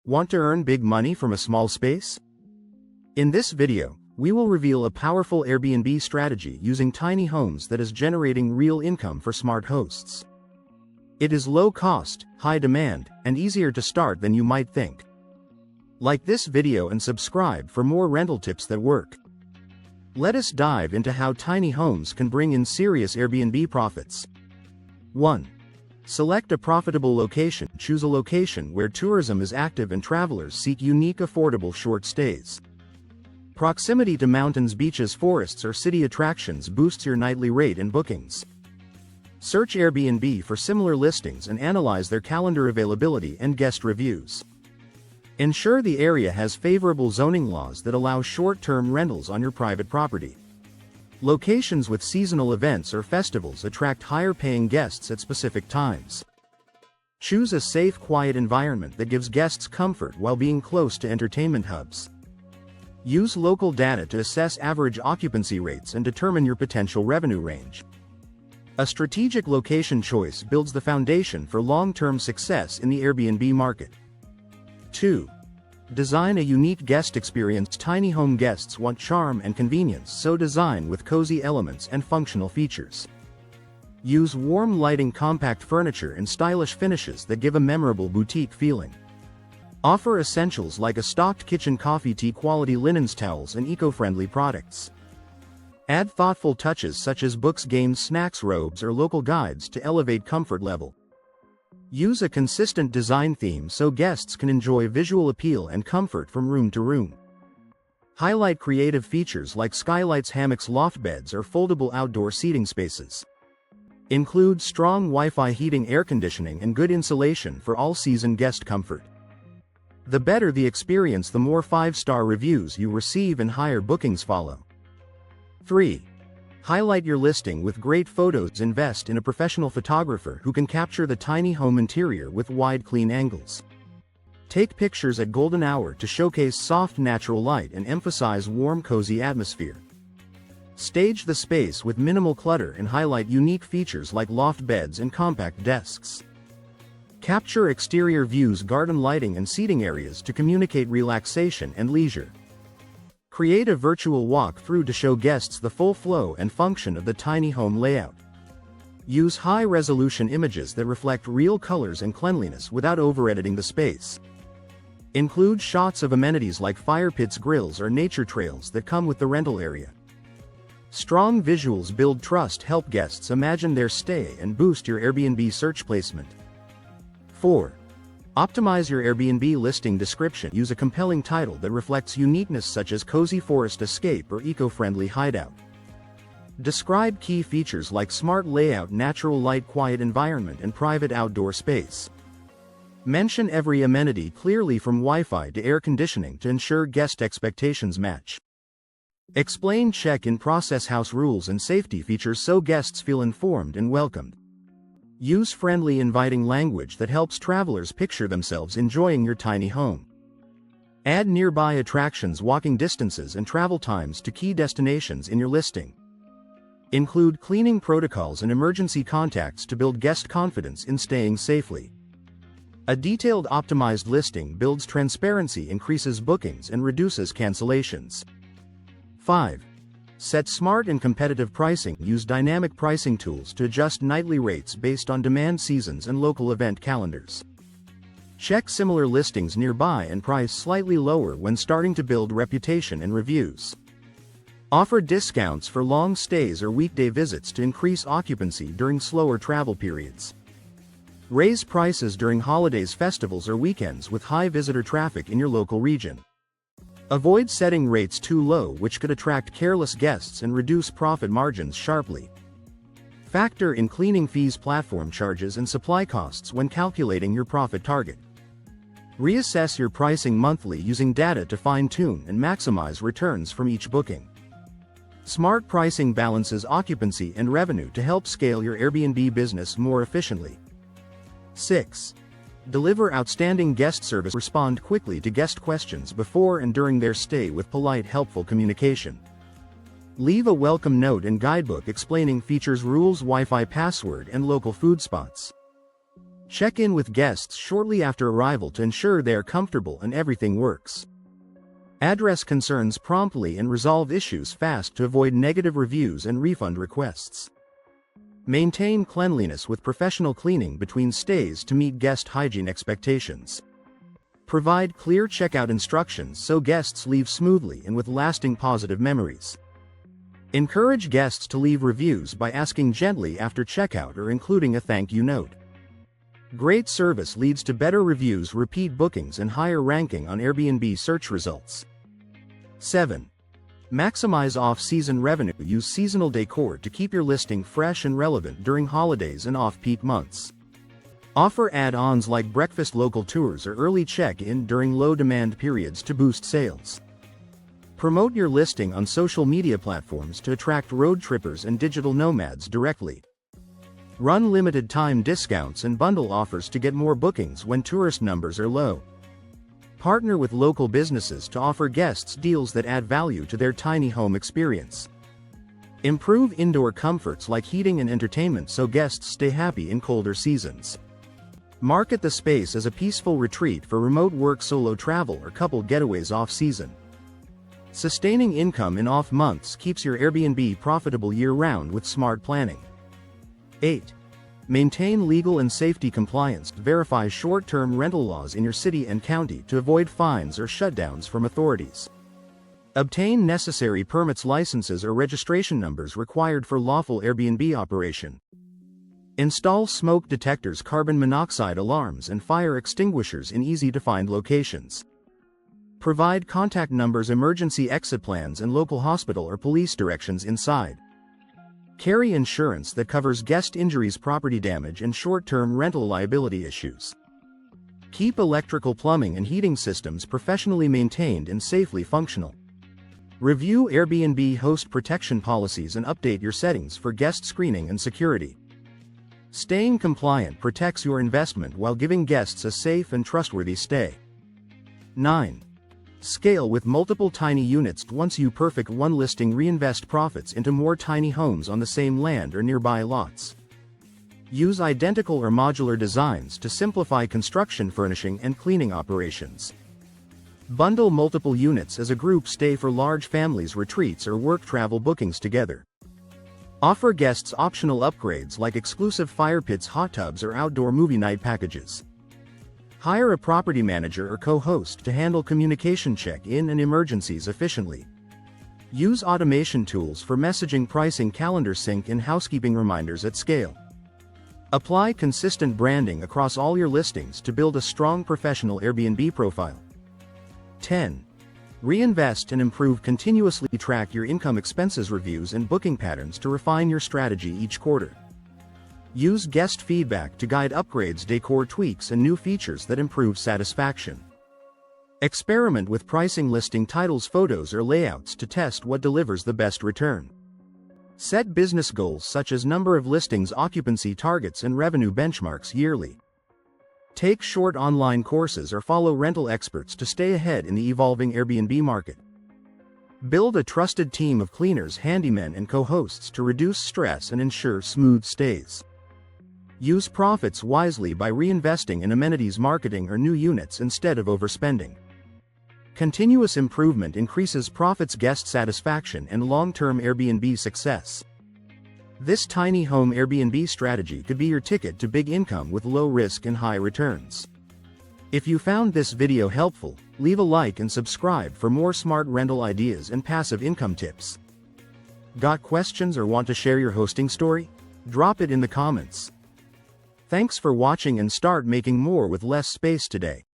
Want to earn big money from a small space? In this video, we will reveal a powerful Airbnb strategy using tiny homes that is generating real income for smart hosts. It is low cost, high demand, and easier to start than you might think. Like this video and subscribe for more rental tips that work. Let us dive into how tiny homes can bring in serious Airbnb profits. 1. Select a profitable location. Choose a location where tourism is active and travelers seek unique, affordable short stays. Proximity to mountains, beaches, forests, or city attractions boosts your nightly rate and bookings. Search Airbnb for similar listings and analyze their calendar availability and guest reviews. Ensure the area has favorable zoning laws that allow short-term rentals on your private property. Locations with seasonal events or festivals attract higher-paying guests at specific times. Choose a safe, quiet environment that gives guests comfort while being close to entertainment hubs. Use local data to assess average occupancy rates and determine your potential revenue range. A strategic location choice builds the foundation for long-term success in the Airbnb market. 2. Design a unique guest experience. Tiny home guests want charm and convenience, so design with cozy elements and functional features. Use warm lighting, compact furniture, and stylish finishes that give a memorable boutique feeling. Offer essentials like a stocked kitchen, coffee, tea, quality linens, towels, and eco-friendly products. Add thoughtful touches such as books, games, snacks, robes, or local guides to elevate comfort level. Use a consistent design theme so guests can enjoy visual appeal and comfort from room to room. Highlight creative features like skylights, hammocks, loft beds, or foldable outdoor seating spaces. Include strong Wi-Fi, heating, air conditioning, and good insulation for all-season guest comfort. The better the experience, the more 5-star reviews you receive and higher bookings follow. 3. Highlight your listing with great photos. Invest in a professional photographer who can capture the tiny home interior with wide, clean angles. Take pictures at golden hour to showcase soft, natural light and emphasize warm, cozy atmosphere. Stage the space with minimal clutter and highlight unique features like loft beds and compact desks. Capture exterior views, garden lighting, and seating areas to communicate relaxation and leisure. Create a virtual walk-through to show guests the full flow and function of the tiny home layout. Use high-resolution images that reflect real colors and cleanliness without over-editing the space. Include shots of amenities like fire pits, grills, or nature trails that come with the rental area. Strong visuals build trust, help guests imagine their stay, and boost your Airbnb search placement. 4. Optimize your Airbnb listing description. Use a compelling title that reflects uniqueness such as cozy forest escape or eco-friendly hideout. Describe key features like smart layout, natural light, quiet environment, and private outdoor space. Mention every amenity clearly from Wi-Fi to air conditioning to ensure guest expectations match. Explain check-in process, house rules, and safety features so guests feel informed and welcomed. Use friendly, inviting language that helps travelers picture themselves enjoying your tiny home. Add nearby attractions, walking distances, and travel times to key destinations in your listing. Include cleaning protocols and emergency contacts to build guest confidence in staying safely. A detailed, optimized listing builds transparency, increases bookings, and reduces cancellations. 5. Set smart and competitive pricing. Use dynamic pricing tools to adjust nightly rates based on demand, seasons, and local event calendars. Check similar listings nearby and price slightly lower when starting to build reputation and reviews. Offer discounts for long stays or weekday visits to increase occupancy during slower travel periods. Raise prices during holidays, festivals, or weekends with high visitor traffic in your local region. Avoid setting rates too low, which could attract careless guests and reduce profit margins sharply. Factor in cleaning fees, platform charges, and supply costs when calculating your profit target. Reassess your pricing monthly using data to fine-tune and maximize returns from each booking. Smart pricing balances occupancy and revenue to help scale your Airbnb business more efficiently. 6. Deliver outstanding guest service. Respond quickly to guest questions before and during their stay with polite, helpful communication. Leave a welcome note and guidebook explaining features, rules, Wi-Fi password, and local food spots. Check in with guests shortly after arrival to ensure they are comfortable and everything works. Address concerns promptly and resolve issues fast to avoid negative reviews and refund requests. Maintain cleanliness with professional cleaning between stays to meet guest hygiene expectations. Provide clear checkout instructions so guests leave smoothly and with lasting positive memories. Encourage guests to leave reviews by asking gently after checkout or including a thank you note. Great service leads to better reviews, repeat bookings, and higher ranking on Airbnb search results. 7. Maximize off-season revenue. Use seasonal decor to keep your listing fresh and relevant during holidays and off-peak months. Offer add-ons like breakfast local tours or early check-in during low-demand periods to boost sales. Promote your listing on social media platforms to attract road trippers and digital nomads directly. Run limited-time discounts and bundle offers to get more bookings when tourist numbers are low. Partner with local businesses to offer guests deals that add value to their tiny home experience. Improve indoor comforts like heating and entertainment so guests stay happy in colder seasons. Market the space as a peaceful retreat for remote work, solo travel, or couple getaways off-season. Sustaining income in off months keeps your Airbnb profitable year-round with smart planning. 8. Maintain legal and safety compliance. Verify short-term rental laws in your city and county to avoid fines or shutdowns from authorities. Obtain necessary permits, licenses, or registration numbers required for lawful Airbnb operation. Install smoke detectors, carbon monoxide alarms, and fire extinguishers in easy-to-find locations. Provide contact numbers, emergency exit plans, and local hospital or police directions inside. Carry insurance that covers guest injuries, property damage, and short-term rental liability issues. Keep electrical, plumbing, and heating systems professionally maintained and safely functional. Review Airbnb host protection policies and update your settings for guest screening and security. Staying compliant protects your investment while giving guests a safe and trustworthy stay. 9. Scale with multiple tiny units. Once you perfect one listing, reinvest profits into more tiny homes on the same land or nearby lots. Use identical or modular designs to simplify construction, furnishing, and cleaning operations. Bundle multiple units as a group stay for large families, retreats, or work travel bookings together. Offer guests optional upgrades like exclusive fire pits, hot tubs, or outdoor movie night packages. Hire a property manager or co-host to handle communication, check-in, and emergencies efficiently. Use automation tools for messaging, pricing, calendar sync, and housekeeping reminders at scale. Apply consistent branding across all your listings to build a strong professional Airbnb profile. 10. Reinvest and improve continuously. Track your income, expenses, reviews, and booking patterns to refine your strategy each quarter. Use guest feedback to guide upgrades, decor tweaks, and new features that improve satisfaction. Experiment with pricing, listing titles, photos, or layouts to test what delivers the best return. Set business goals such as number of listings, occupancy targets, and revenue benchmarks yearly. Take short online courses or follow rental experts to stay ahead in the evolving Airbnb market. Build a trusted team of cleaners, handymen, and co-hosts to reduce stress and ensure smooth stays. Use profits wisely by reinvesting in amenities, marketing, or new units instead of overspending. Continuous improvement increases profits, guest satisfaction, and long-term Airbnb success. This tiny home Airbnb strategy could be your ticket to big income with low risk and high returns. If you found this video helpful, leave a like and subscribe for more smart rental ideas and passive income tips. Got questions or want to share your hosting story? Drop it in the comments. Thanks for watching, and start making more with less space today.